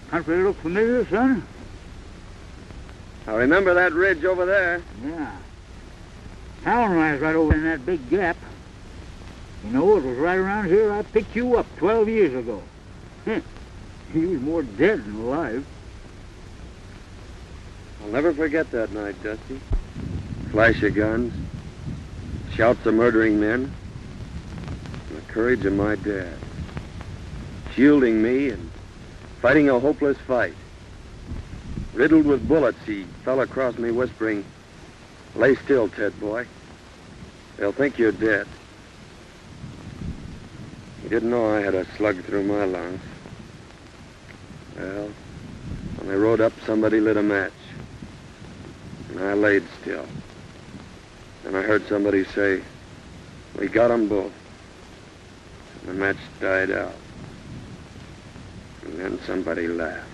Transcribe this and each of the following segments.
Country look familiar, son? I remember that ridge over there. Yeah. Town lies right over in that big gap. You know, it was right around here I picked you up 12 years ago. You was more dead than alive. I'll never forget that night, Dusty. Flash of guns, shouts of murdering men, and the courage of my dad. Shielding me and fighting a hopeless fight. Riddled with bullets, he fell across me whispering, "Lay still, Ted boy. They'll think you're dead." He didn't know I had a slug through my lungs. Well, when they rode up, somebody lit a match. And I laid still. And I heard somebody say, "We got 'em both." And the match died out. And then somebody laughed.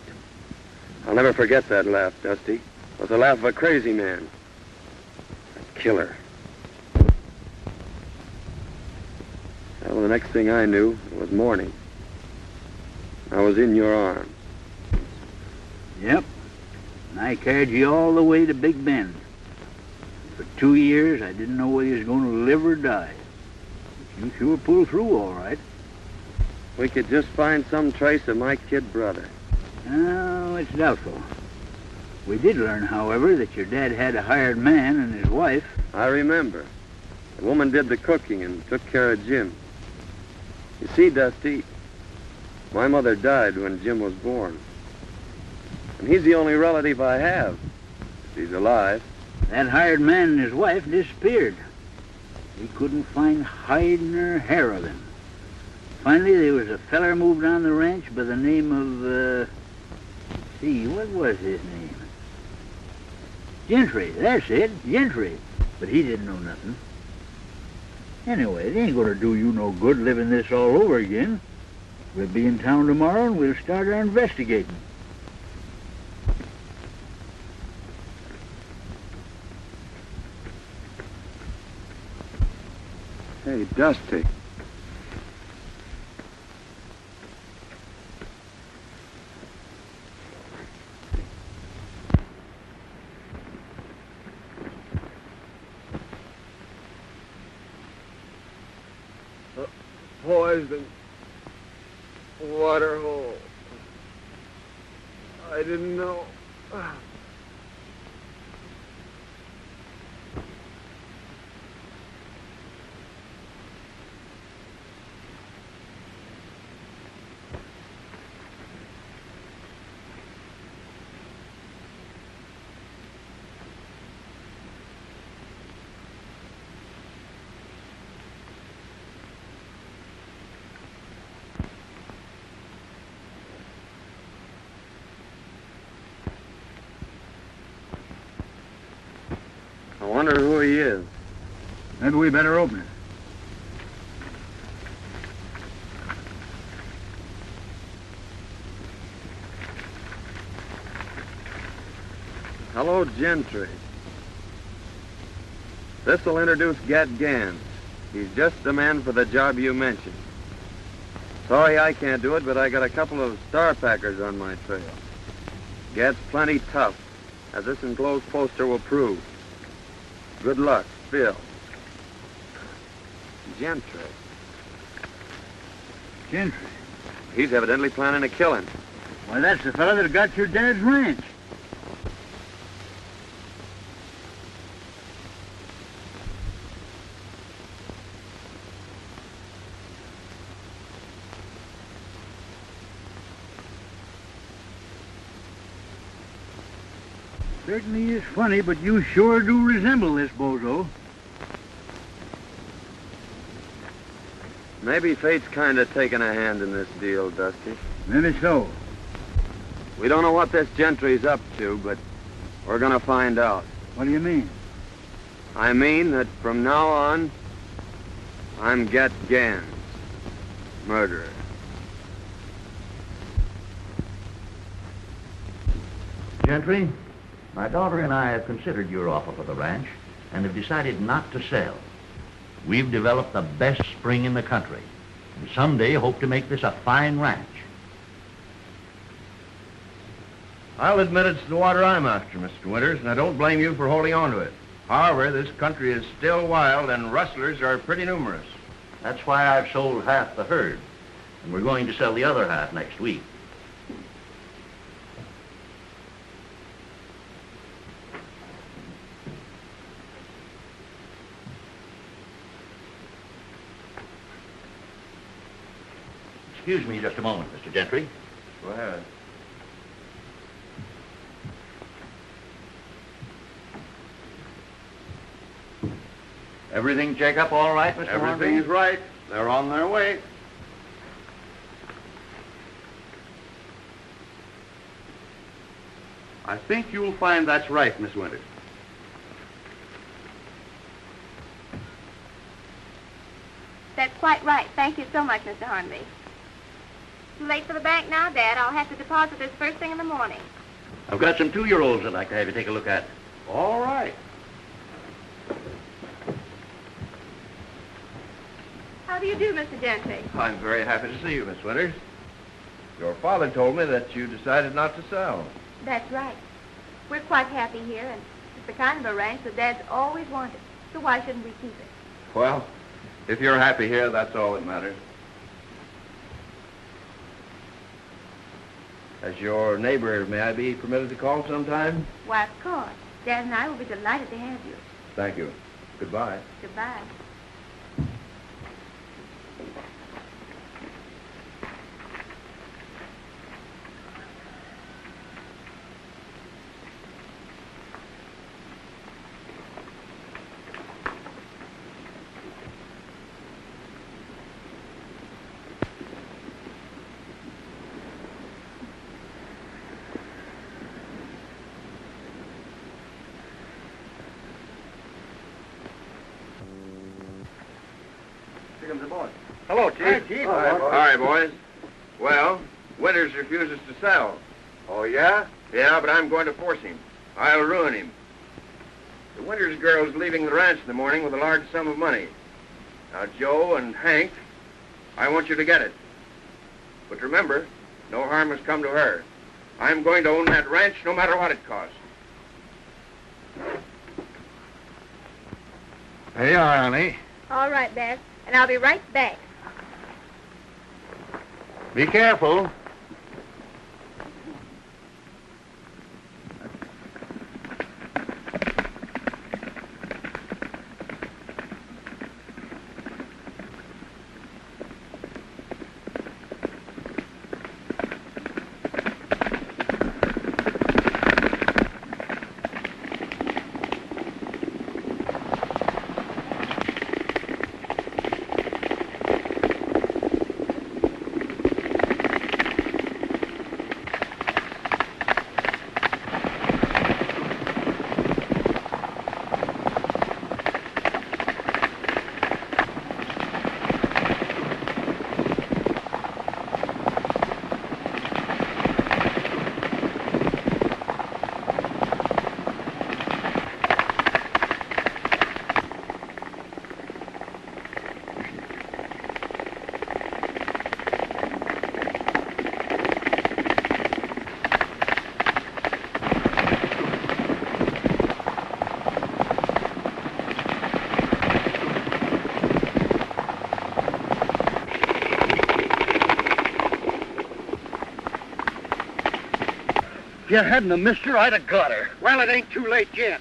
I'll never forget that laugh, Dusty. It was the laugh of a crazy man. A killer. Well, the next thing I knew, it was morning. I was in your arms. Yep. And I carried you all the way to Big Bend. For 2 years, I didn't know whether you was going to live or die. But you sure pulled through all right. We could just find some trace of my kid brother. Oh, it's doubtful. We did learn, however, that your dad had a hired man and his wife. I remember. The woman did the cooking and took care of Jim. You see, Dusty, my mother died when Jim was born. And he's the only relative I have. If he's alive. That hired man and his wife disappeared. We couldn't find hide nor hair of him. Finally, there was a feller moved on the ranch by the name of, what was his name? Gentry, that's it, Gentry. But he didn't know nothing. Anyway, it ain't gonna do you no good living this all over again. We'll be in town tomorrow and we'll start our investigating. Hey, Dusty. Poison. Water hole. I didn't know. I wonder who he is. Maybe we better open it. Hello, Gentry. This'll introduce Gat Gans. He's just the man for the job you mentioned. Sorry I can't do it, but I got a couple of star packers on my trail. Gets plenty tough, as this enclosed poster will prove. Good luck, Phil. Gentry. Gentry. He's evidently planning a killing. Why, that's the fellow that got your dad's ranch. Certainly is funny, but you sure do resemble this bozo. Maybe fate's kind of taking a hand in this deal, Dusty. Maybe so. We don't know what this Gentry's up to, but we're gonna find out. What do you mean? I mean that from now on, I'm Get Gans, murderer. Gentry, my daughter and I have considered your offer for the ranch and have decided not to sell. We've developed the best spring in the country, and someday hope to make this a fine ranch. I'll admit it's the water I'm after, Mr. Winters, and I don't blame you for holding on to it. However, this country is still wild, and rustlers are pretty numerous. That's why I've sold half the herd, and we're going to sell the other half next week. Excuse me just a moment, Mr. Gentry. Go ahead. Everything check up all right, Mr. Everything's right. They're on their way. I think you'll find that's right, Miss Winters. That's quite right. Thank you so much, Mr. Hornby. Too late for the bank now, Dad. I'll have to deposit this first thing in the morning. I've got some 2-year-olds I'd like to have you take a look at. All right. How do you do, Mr. Gentry? I'm very happy to see you, Miss Winters. Your father told me that you decided not to sell. That's right. We're quite happy here, and it's the kind of a ranch that Dad's always wanted. So why shouldn't we keep it? Well, if you're happy here, that's all that matters. As your neighbor, may I be permitted to call sometime? Why, of course. Dad and I will be delighted to have you. Thank you. Goodbye. Goodbye. Here comes the boy. Hello, Chief. Hi, Chief. All right, boys. Well, Winters refuses to sell. Oh, yeah? Yeah, but I'm going to force him. I'll ruin him. The Winters girl's leaving the ranch in the morning with a large sum of money. Now, Joe and Hank, I want you to get it. But remember, no harm has come to her. I'm going to own that ranch no matter what it costs. Here you are, honey. All right, Dad. And I'll be right back. Be careful. If you hadn't have missed her, I'd have got her. Well, it ain't too late yet.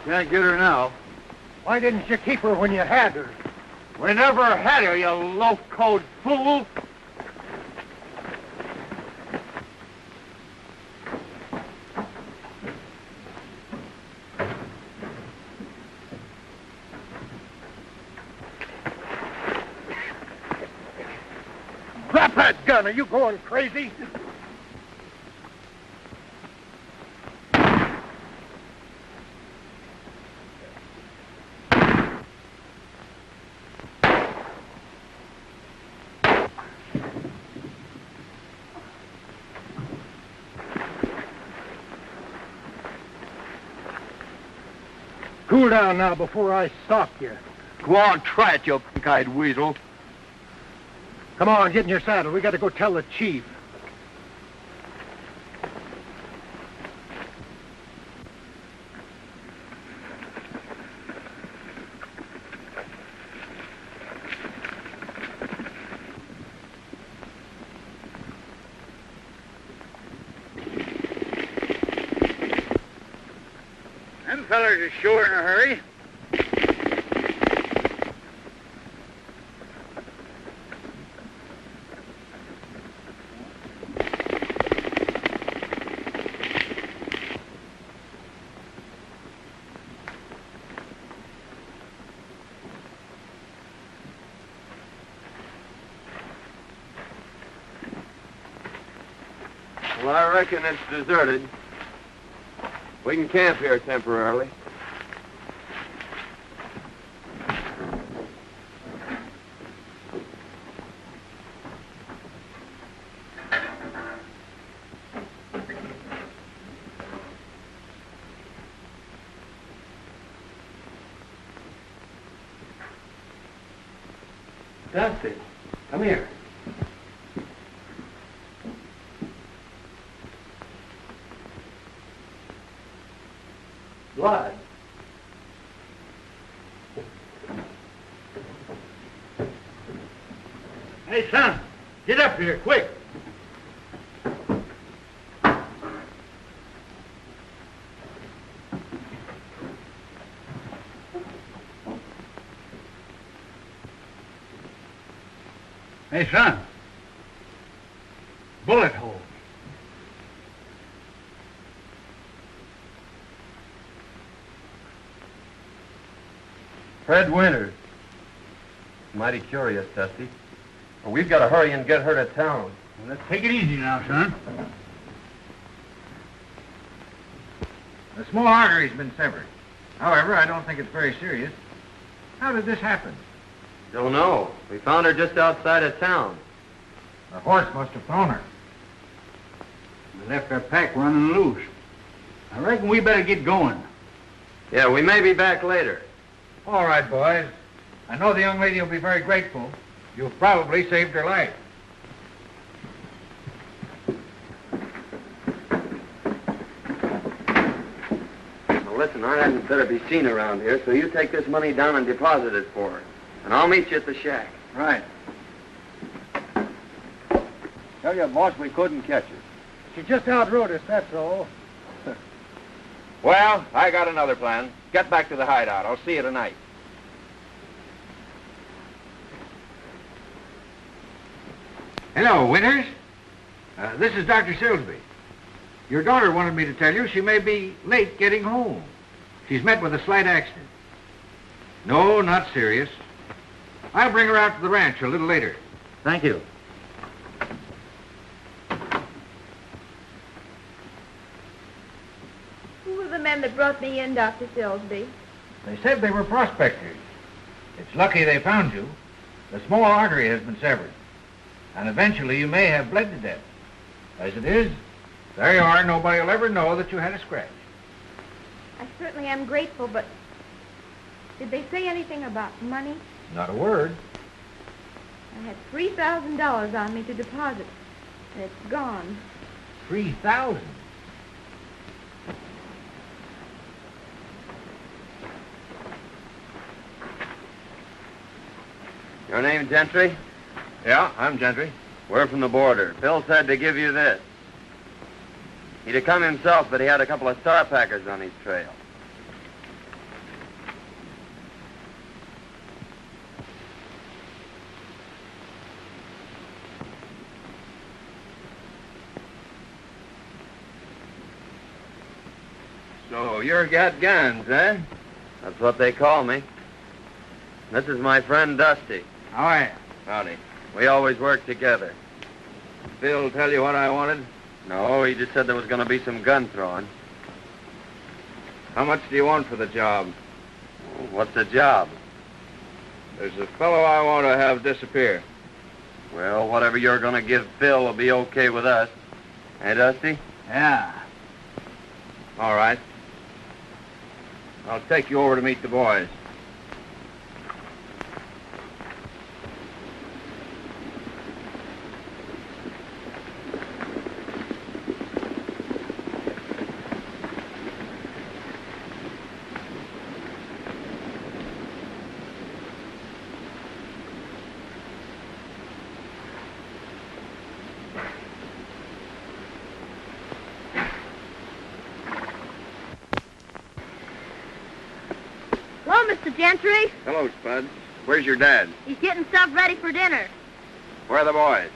Can't get her now. Why didn't you keep her when you had her? We never had her, you low-code fool. Drop that gun. Are you going crazy? Cool down now before I sock you. Go on, try it, you pink-eyed weasel. Come on, get in your saddle. We got to go tell the chief. Them fellers are sure in a hurry. Well, I reckon it's deserted. We can camp here temporarily. Dusty, come here. Blood. Hey, son, get up here, quick. Hey, son. Bullet hole. Fred Winters. Mighty curious, Dusty. Well, we've got to hurry and get her to town. Well, let's take it easy now, son. The small artery's been severed. However, I don't think it's very serious. How did this happen? Don't know. We found her just outside of town. The horse must have thrown her. We left our pack running loose. I reckon we better get going. Yeah, we may be back later. All right, boys. I know the young lady will be very grateful. You've probably saved her life. Now listen, I hadn't better be seen around here, so you take this money down and deposit it for her. And I'll meet you at the shack. Right. Tell you, boss, we couldn't catch her. She just outrode us, that's all. Well, I got another plan. Get back to the hideout. I'll see you tonight. Hello, Winters. This is Dr. Silsby. Your daughter wanted me to tell you she may be late getting home. She's met with a slight accident. No, not serious. I'll bring her out to the ranch a little later. Thank you. Who were the men that brought me in, Dr. Silsby? They said they were prospectors. It's lucky they found you. The small artery has been severed, and eventually you may have bled to death. As it is, there you are. Nobody will ever know that you had a scratch. I certainly am grateful, but did they say anything about money? Not a word. I had $3,000 on me to deposit, and it's gone. 3,000. Your name, Gentry? Yeah, I'm Gentry. We're from the border. Bill said to give you this. He'd have come himself, but he had a couple of star packers on his trail. So you're got guns, eh? That's what they call me. This is my friend Dusty. How are you? Howdy. We always work together. Bill tell you what I wanted? No, he just said there was going to be some gun throwing. How much do you want for the job? What's the job? There's a fellow I want to have disappear. Well, whatever you're going to give Phil will be okay with us. Hey, Dusty? Yeah. All right. I'll take you over to meet the boys. Hello, Mr. Gentry. Hello, Spud. Where's your dad? He's getting stuff ready for dinner. Where are the boys?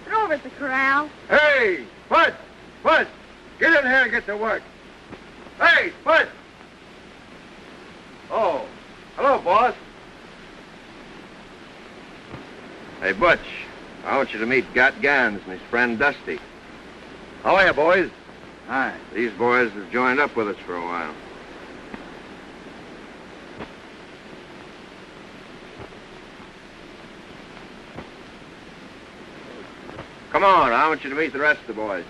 They're over at the corral. Hey, Spud! Spud! Get in here and get to work. Hey, Spud! Oh, hello, boss. Hey, Butch, I want you to meet Got Gans and his friend Dusty. How are you, boys? Hi. These boys have joined up with us for a while. Come on, I want you to meet the rest of the boys.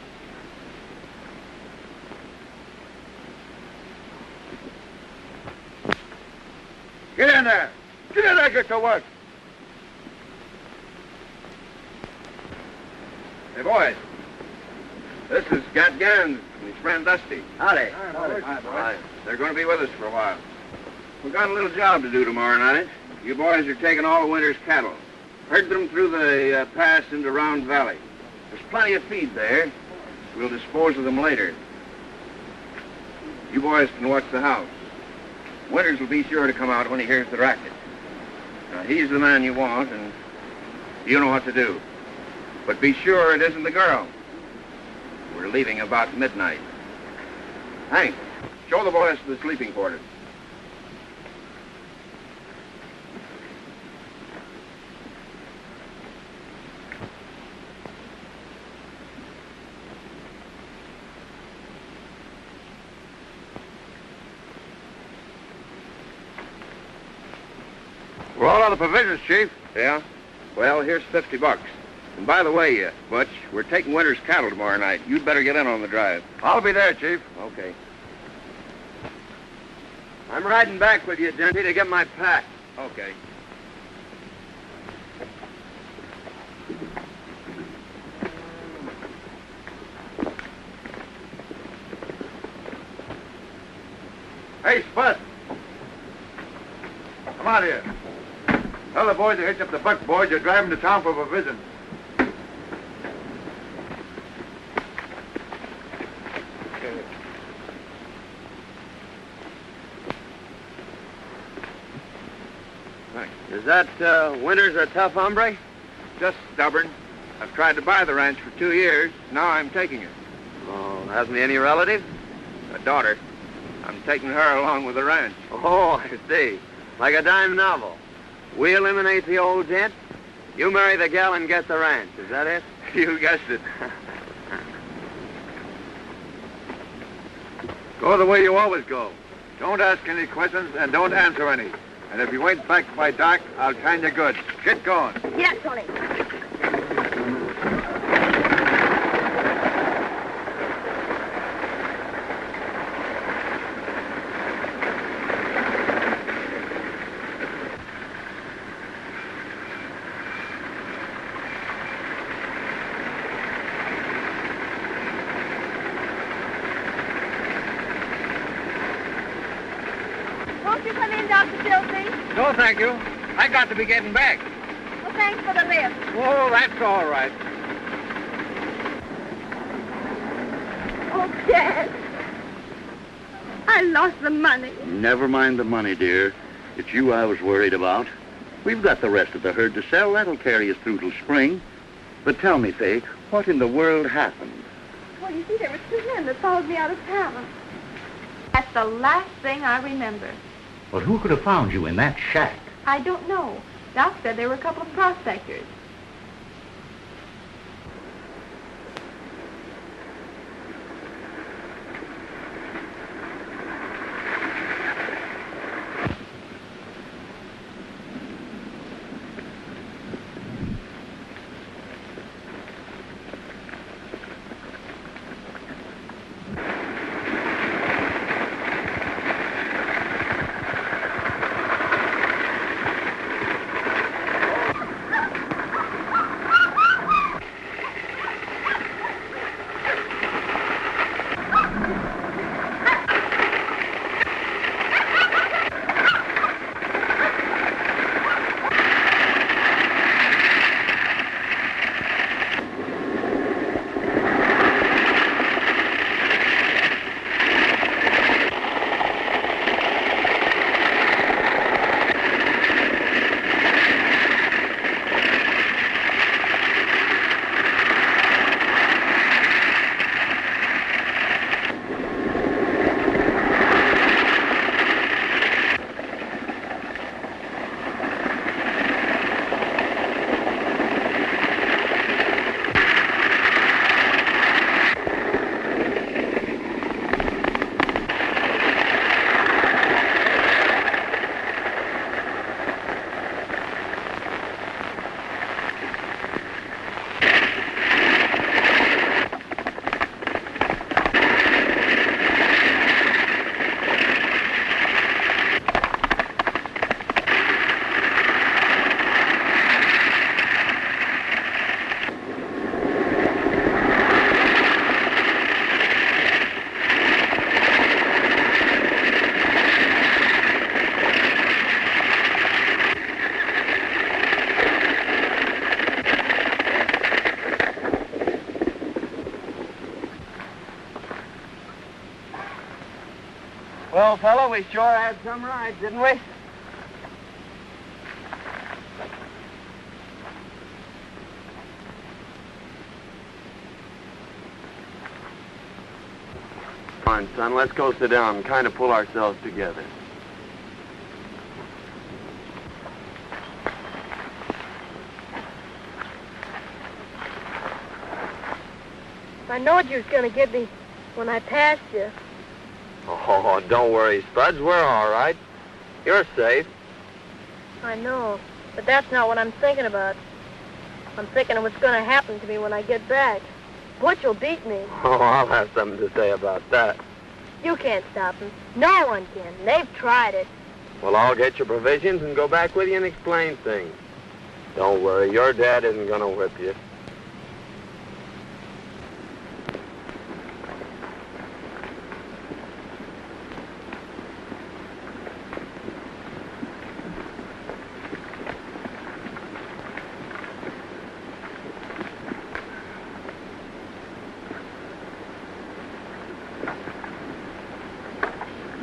Get in there! Get in there, get to work! Hey, boys. This is Gat Gans and his friend Dusty. Howdy. Hi. They're going to be with us for a while. We've got a little job to do tomorrow night. You boys are taking all the winter's cattle. Herd them through the pass into Round Valley. There's plenty of feed there. We'll dispose of them later. You boys can watch the house. Winters will be sure to come out when he hears the racket. Now, he's the man you want, and you know what to do. But be sure it isn't the girl. We're leaving about midnight. Hank, show the boys to the sleeping quarters. We're all out of provisions, Chief. Yeah? Well, here's $50. And by the way, Butch, we're taking Winter's cattle tomorrow night. You'd better get in on the drive. I'll be there, Chief. Okay. I'm riding back with you, Gentry, to get my pack. Okay. Hey, Spud. Come out here. Tell the boys to hitch up the buck boys. You're driving to town for a visit. that Winters a tough hombre? Just stubborn. I've tried to buy the ranch for 2 years. Now I'm taking it. Oh, hasn't he any relatives? A daughter. I'm taking her along with the ranch. Oh, I see. Like a dime novel. We eliminate the old gent. You marry the gal and get the ranch. Is that it? You guessed it. Go the way you always go. Don't ask any questions and don't answer any. And if you ain't back by dark, I'll time you good. Get going. Yeah, Tony. Won't you come in, Dr. Silsby? No, thank you. I got to be getting back. Well, thanks for the lift. Oh, that's all right. Oh, Dad. I lost the money. Never mind the money, dear. It's you I was worried about. We've got the rest of the herd to sell. That'll carry us through till spring. But tell me, Faye, what in the world happened? Well, you see, there were 2 men that followed me out of town. That's the last thing I remember. But who could have found you in that shack? I don't know. Doc said there were a couple of prospectors. Well, fella, we sure had some rides, didn't we? Come on, son, let's go sit down and kind of pull ourselves together. I knowed you was going to get me when I passed you. Oh, don't worry, Spuds. We're all right. You're safe. I know, but that's not what I'm thinking about. I'm thinking of what's going to happen to me when I get back. Butch will beat me. Oh, I'll have something to say about that. You can't stop him. No one can. They've tried it. Well, I'll get your provisions and go back with you and explain things. Don't worry, your dad isn't going to whip you.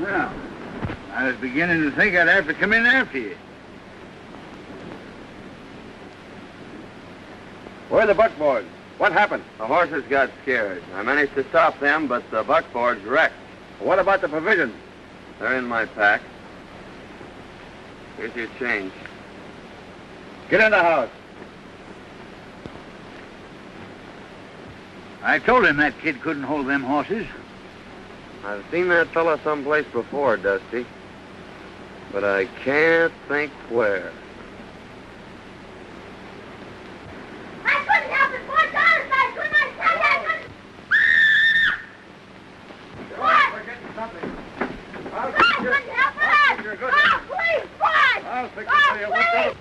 Well, I was beginning to think I'd have to come in after you. Where are the buckboards? What happened? The horses got scared. I managed to stop them, but the buckboard's wrecked. What about the provisions? They're in my pack. Here's your change. Get in the house. I told him that kid couldn't hold them horses. I've seen that fella someplace before, Dusty. But I can't think where. I couldn't help it, boy, darling. I couldn't. I tell you, I couldn't. We're getting something. I couldn't help it. You're good. Oh, please, boy. I'll fix it Oh, for you. please.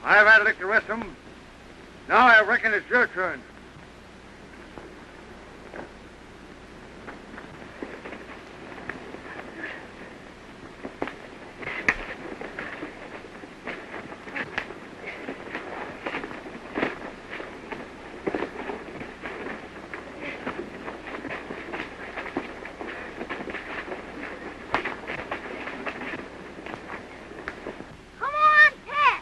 I've had a lick to rest 'em. Now I reckon it's your turn. Come on, Ted.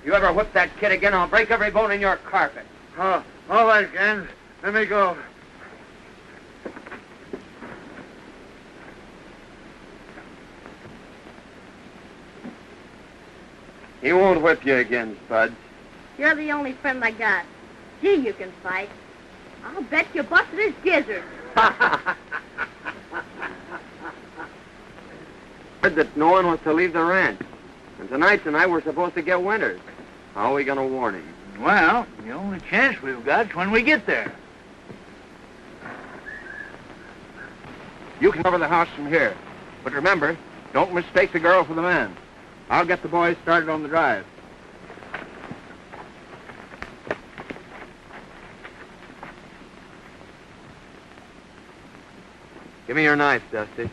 You ever whip that kid again, I'll break every bone in your carpet. Oh, all right, Gans. Let me go. He won't whip you again, Spuds. You're the only friend I got. Gee, you can fight. I'll bet you busted his gizzard. Heard that no one was to leave the ranch. And tonight we're supposed to get Winters. How are we going to warn him? Well, the only chance we've got is when we get there. You can cover the house from here. But remember, don't mistake the girl for the man. I'll get the boys started on the drive. Give me your knife, Dusty.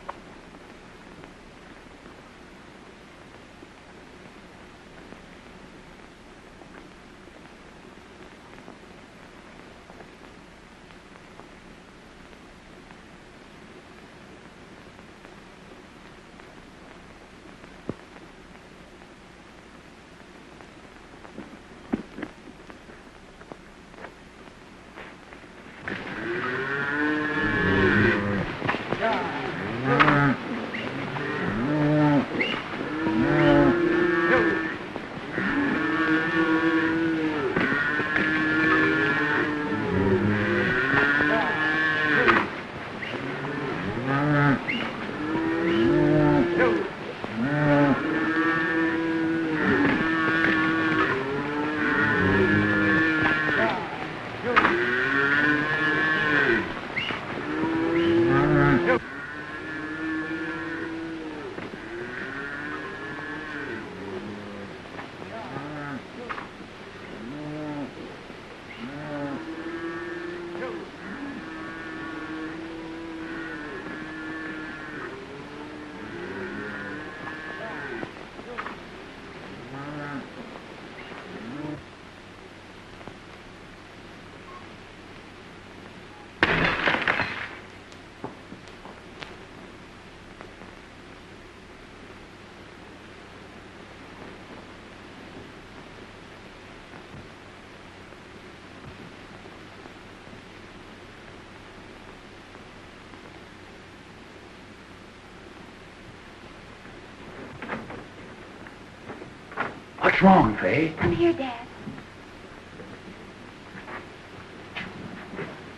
What's wrong, Faye? Come here, Dad.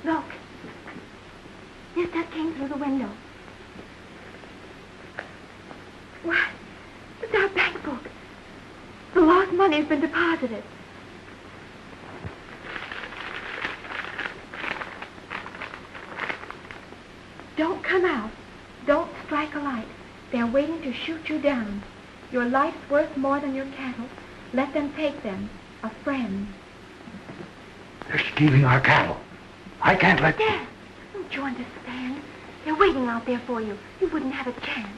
Look. This stuff came through the window. What? It's our bank book. The lost money has been deposited. Don't come out. Don't strike a light. They're waiting to shoot you down. Your life's worth more than your cattle. Let them take them. A friend. They're stealing our cattle. I can't let you. Dad, don't you understand? They're waiting out there for you. You wouldn't have a chance.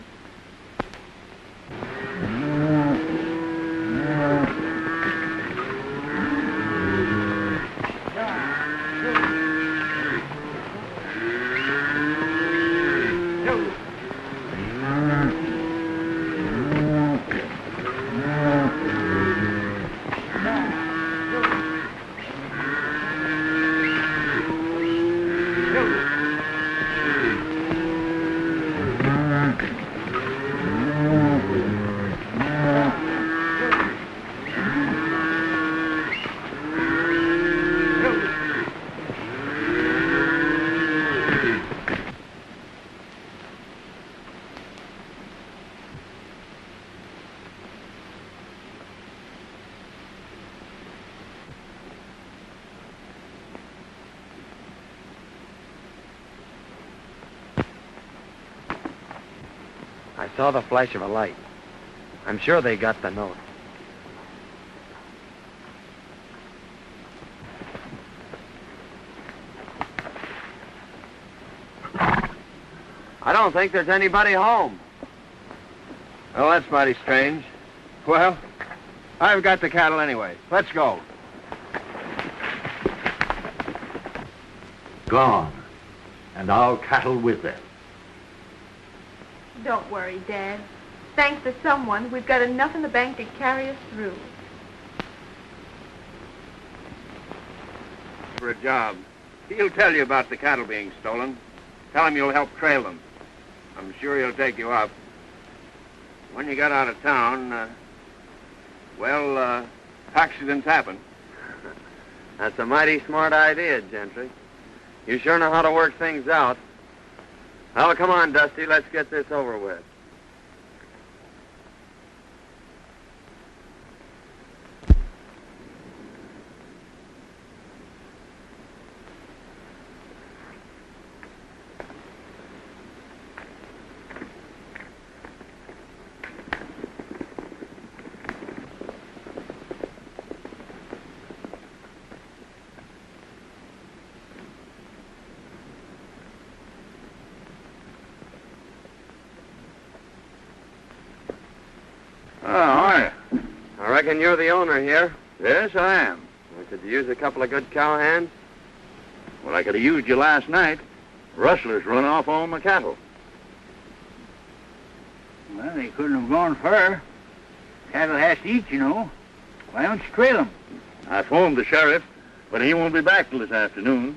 I saw the flash of a light. I'm sure they got the note. I don't think there's anybody home. Well, that's mighty strange. Well, I've got the cattle anyway. Let's go. Gone. And our cattle with them. Don't worry, Dad. Thanks to someone, we've got enough in the bank to carry us through. For a job. He'll tell you about the cattle being stolen. Tell him you'll help trail them. I'm sure he'll take you up. When you got out of town, accidents happen. That's a mighty smart idea, Gentry. You sure know how to work things out. Well, come on, Dusty. Let's get this over with. I reckon you're the owner here. Yes, I am. Well, could you use a couple of good cowhands? Well, I could have used you last night. Rustlers run off all my cattle. Well, they couldn't have gone far. Cattle has to eat, you know. Why don't you trail them? I phoned the sheriff, but he won't be back till this afternoon.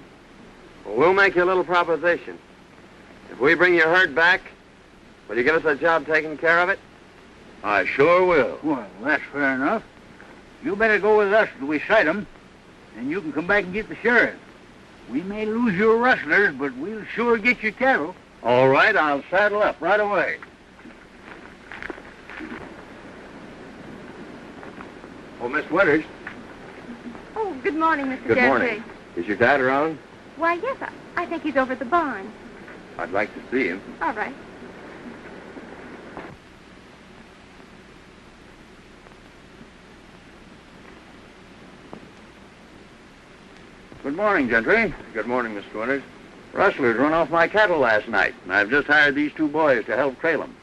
Well, we'll make you a little proposition. If we bring your herd back, will you give us a job taking care of it? I sure will. Well, that's fair enough. You better go with us till we sight 'em, and you can come back and get the sheriff. We may lose your rustlers, but we'll sure get your cattle. All right, I'll saddle up right away. Oh, Miss Winters. Oh, good morning, Mr. Good Gentry. morning. Is your dad around? Why, yes, I think he's over at the barn. I'd like to see him. All right. Good morning, Gentry. Good morning, Mr. Winters. Rustlers run off my cattle last night, and I've just hired these two boys to help trail them.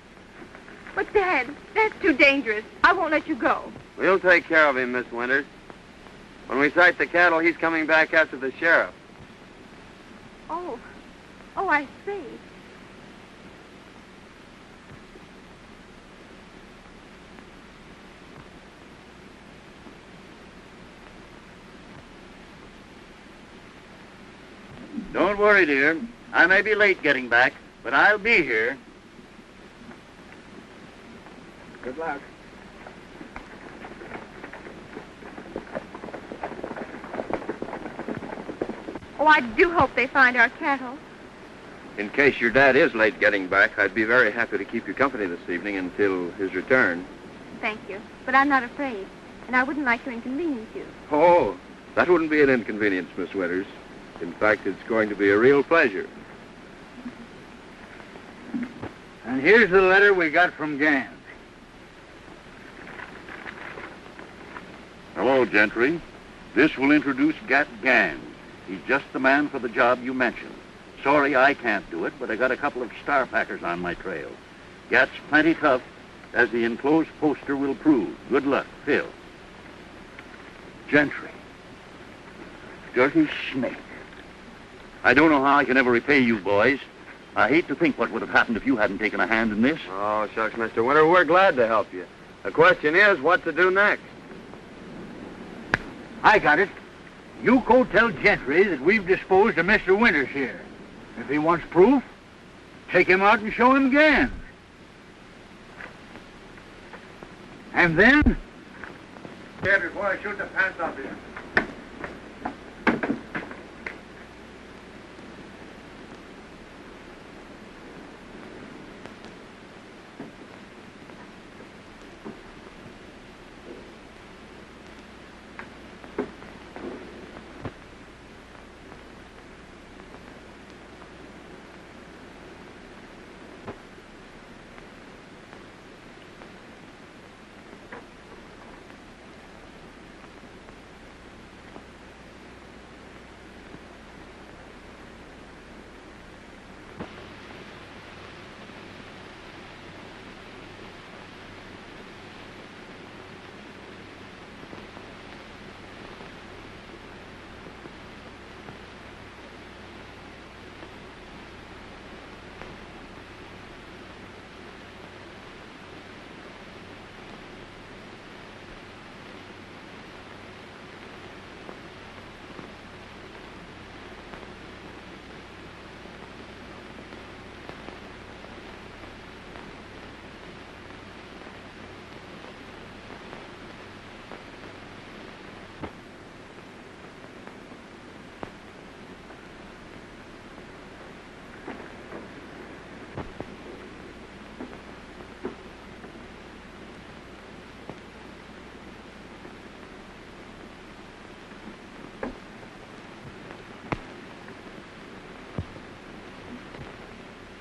But, Dad, that's too dangerous. I won't let you go. We'll take care of him, Miss Winters. When we sight the cattle, he's coming back after the sheriff. Oh, I see. Don't worry, dear. I may be late getting back, but I'll be here. Good luck. Oh, I do hope they find our cattle. In case your dad is late getting back, I'd be very happy to keep you company this evening until his return. Thank you. But I'm not afraid, and I wouldn't like to inconvenience you. Oh, that wouldn't be an inconvenience, Miss Winters. In fact, it's going to be a real pleasure. And here's the letter we got from Gans. Hello, Gentry. This will introduce Gat Gans. He's just the man for the job you mentioned. Sorry I can't do it, but I got a couple of star packers on my trail. Gat's plenty tough, as the enclosed poster will prove. Good luck, Phil. Gentry. Dirty snake. I don't know how I can ever repay you boys. I hate to think what would have happened if you hadn't taken a hand in this. Oh, shucks, Mr. Winter, we're glad to help you. The question is, what to do next? I got it. You go tell Gentry that we've disposed of Mr. Winters here. If he wants proof, take him out and show him Gans. And then... Here, before I shoot the pants off you.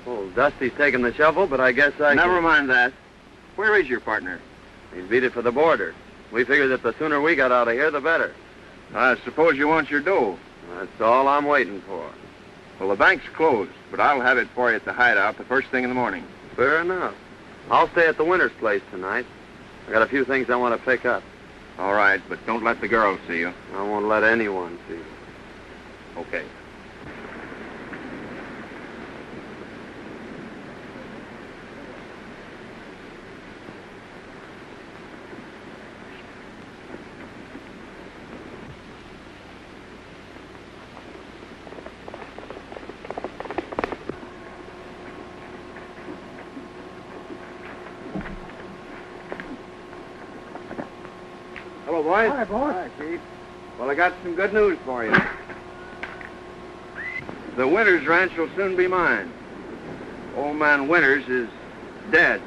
Oh, Dusty's taking the shovel, but I guess Never mind that. Where is your partner? He's beat it for the border. We figured that the sooner we got out of here, the better. I suppose you want your dough. That's all I'm waiting for. Well, the bank's closed, but I'll have it for you at the hideout the first thing in the morning. Fair enough. I'll stay at the Winters' place tonight. I got a few things I want to pick up. All right, but don't let the girls see you. I won't let anyone see. Okay. Hello, boys. Hi, boss. Hi, Chief. Well, I got some good news for you. The Winters ranch will soon be mine. Old man Winters is dead.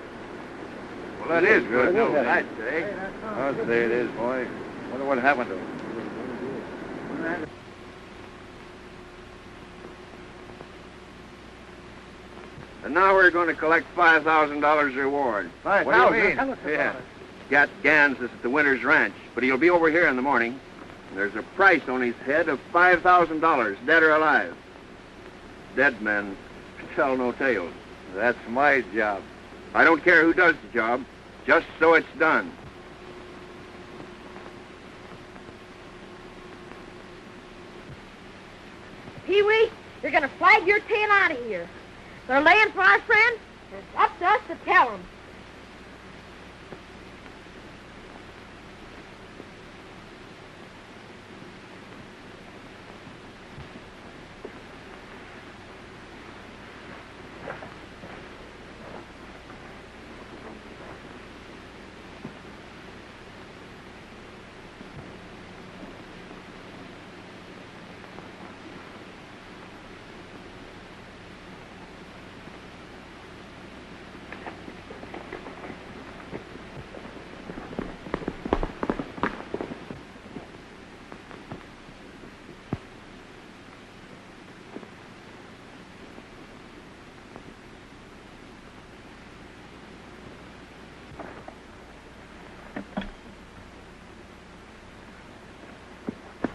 Well, that is good news, I'd say. I'll say it is, boy. Wonder what happened to him. And now we're going to collect $5,000 reward. What do you mean? Tell us about Yeah. it. Gat Gans is at the Winters Ranch, but he'll be over here in the morning. There's a price on his head of $5,000, dead or alive. Dead men tell no tales. That's my job. I don't care who does the job, just so it's done. Pee-wee, you're going to flag your tail out of here. They're laying for our friend. It's up to us to tell them.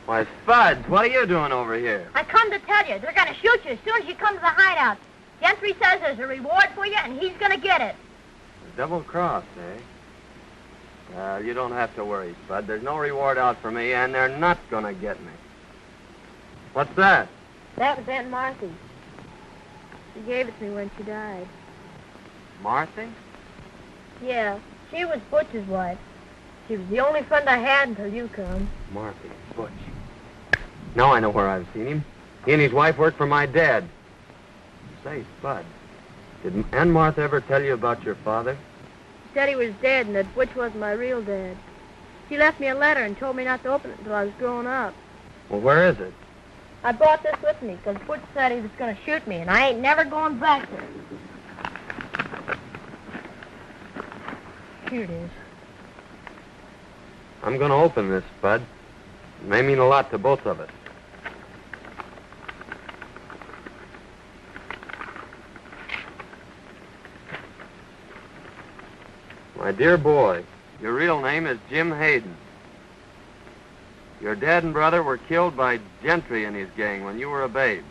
Why, Spuds, what are you doing over here? I come to tell you, they're going to shoot you as soon as you come to the hideout. Gentry says there's a reward for you, and he's going to get it. Double cross, eh? You don't have to worry, Spud. There's no reward out for me, and they're not going to get me. What's that? That was Aunt Marthy. She gave it to me when she died. Marthy? Yeah, she was Butch's wife. She was the only friend I had until you come. Marthy, Butch. Now I know where I've seen him. He and his wife worked for my dad. Say, Spud, did Aunt Martha ever tell you about your father? She said he was dead and that Butch wasn't my real dad. She left me a letter and told me not to open it until I was grown up. Well, where is it? I brought this with me because Butch said he was going to shoot me, and I ain't never going back there. Here it is. I'm going to open this, Spud. It may mean a lot to both of us. My dear boy, your real name is Jim Hayden. Your dad and brother were killed by Gentry and his gang when you were a babe.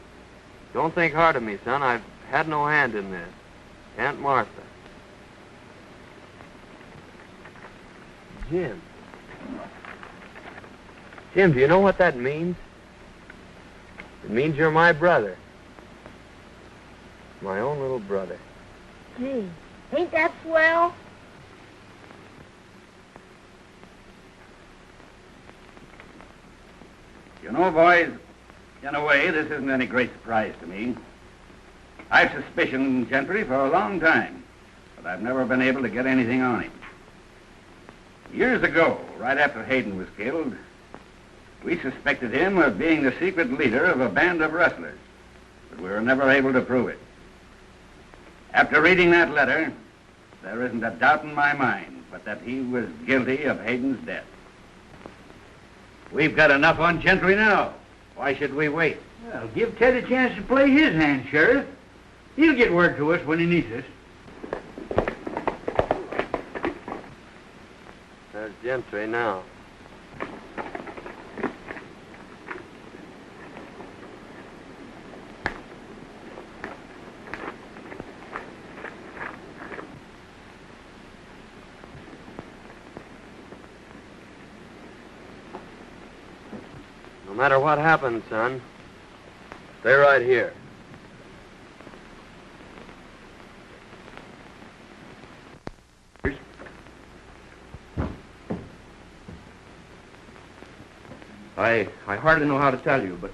Don't think hard of me, son. I've had no hand in this. Aunt Martha. Jim. Jim, do you know what that means? It means you're my brother. My own little brother. Gee, ain't that swell? You know, boys, in a way, this isn't any great surprise to me. I've suspicioned Gentry for a long time, but I've never been able to get anything on him. Years ago, right after Hayden was killed, we suspected him of being the secret leader of a band of rustlers, but we were never able to prove it. After reading that letter, there isn't a doubt in my mind but that he was guilty of Hayden's death. We've got enough on Gentry now. Why should we wait? Well, give Ted a chance to play his hand, Sheriff. He'll get word to us when he needs us. There's Gentry now. No matter what happens, son, stay right here. I hardly know how to tell you, but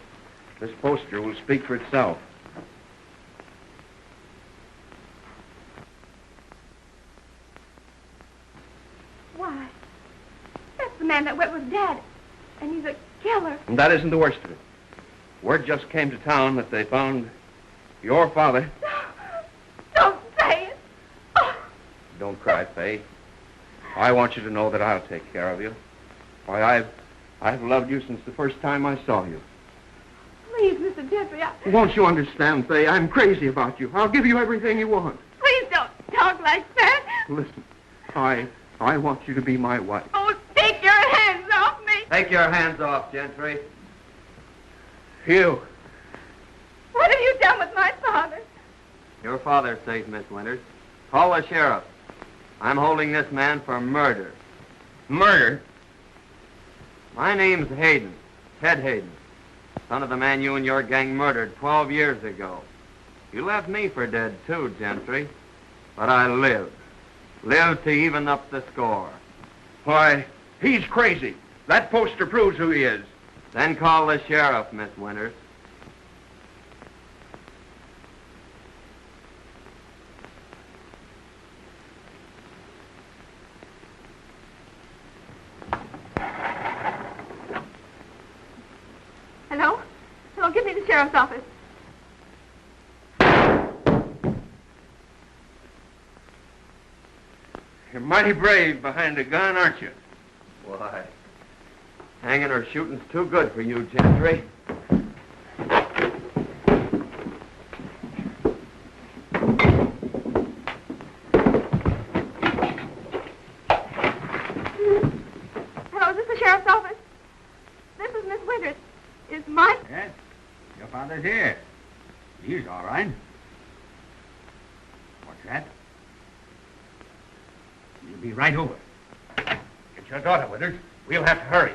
this poster will speak for itself. Why? That's the man that went with Dad, and he's a killer. And that isn't the worst of it. Word just came to town that they found your father. Don't say it. Oh. Don't cry, Faye. I want you to know that I'll take care of you. Why, I've loved you since the first time I saw you. Please, Mr. Gentry, Won't you understand, Faye? I'm crazy about you. I'll give you everything you want. please don't talk like that. Listen, I want you to be my wife. Oh, take your hands off me. Take your hands off, Gentry. You. What have you done with my father? Your father's safe, Miss Winters. Call the sheriff. I'm holding this man for murder. Murder? My name's Hayden, Ted Hayden, son of the man you and your gang murdered 12 years ago. You left me for dead, too, Gentry. But I lived. Lived to even up the score. Why, he's crazy. That poster proves who he is. Then call the sheriff, Miss Winters. Hello? Hello, give me the sheriff's office. You're mighty brave behind a gun, aren't you? Why, hanging or shooting's too good for you, Gentry. Hello, is this the sheriff's office? This is Miss Winters. Is my... Yes, your father's here. He's all right. What's that? You'll be right over. Get your daughter, Withers. We'll have to hurry.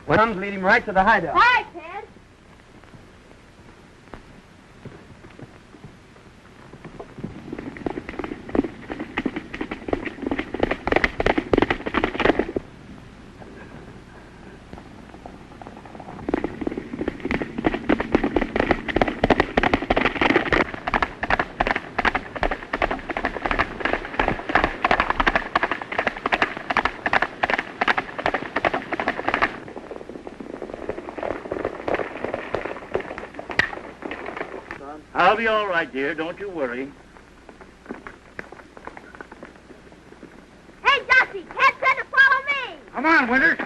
Well, lead him right to the hideout. All right, Ted. I'll be all right, dear. Don't you worry. Hey, Dusty, Ted said to follow me. Come on, Withers.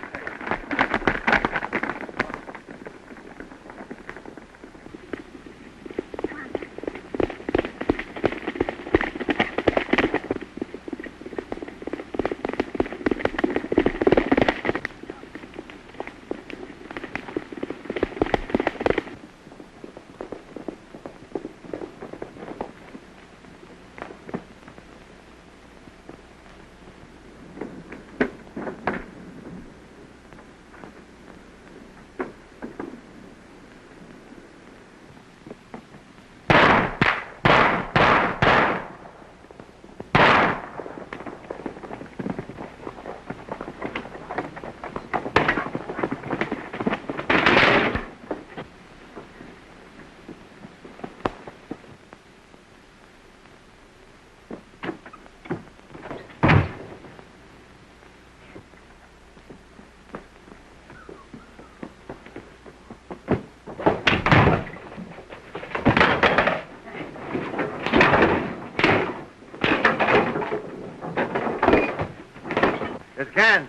This can.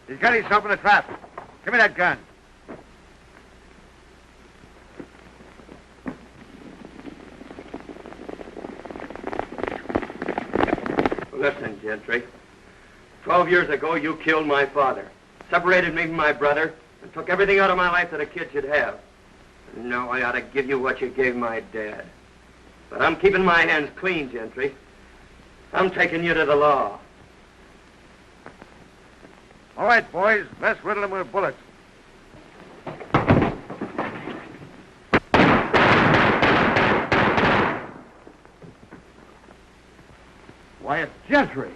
He's got himself in a trap. Give me that gun. Listen, Gentry. 12 years ago, you killed my father, separated me from my brother, and took everything out of my life that a kid should have. And now I ought to give you what you gave my dad. But I'm keeping my hands clean, Gentry. I'm taking you to the law. All right, boys. Let's riddle them with bullets. Why, it's Gentry.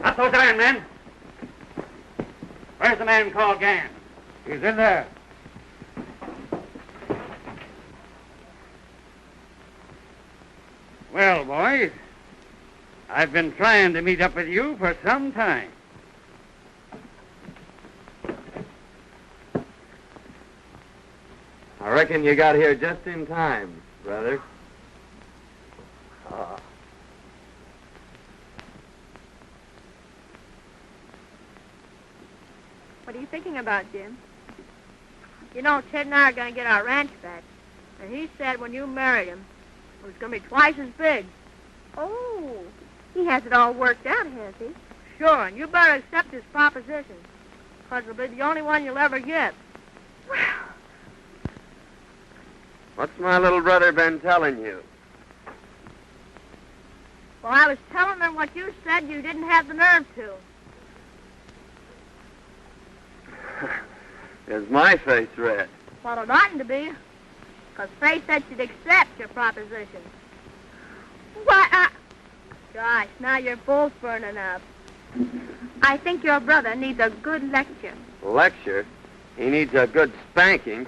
Up those iron men. Where's the man called Gann? He's in there. Well, boys, I've been trying to meet up with you for some time. I reckon you got here just in time, brother. What are you thinking about, Jim? You know, Ted and I are going to get our ranch back. And he said when you married him, it was going to be twice as big. Oh, he has it all worked out, has he? Sure, and you better accept his proposition. Because it'll be the only one you'll ever get. What's my little brother been telling you? Well, I was telling him what you said you didn't have the nerve to. Is my face red? Well, it oughtn't to be. Because Faye said she'd accept your proposition. Why, Gosh, now you're both burning up. I think your brother needs a good lecture. Lecture? He needs a good spanking.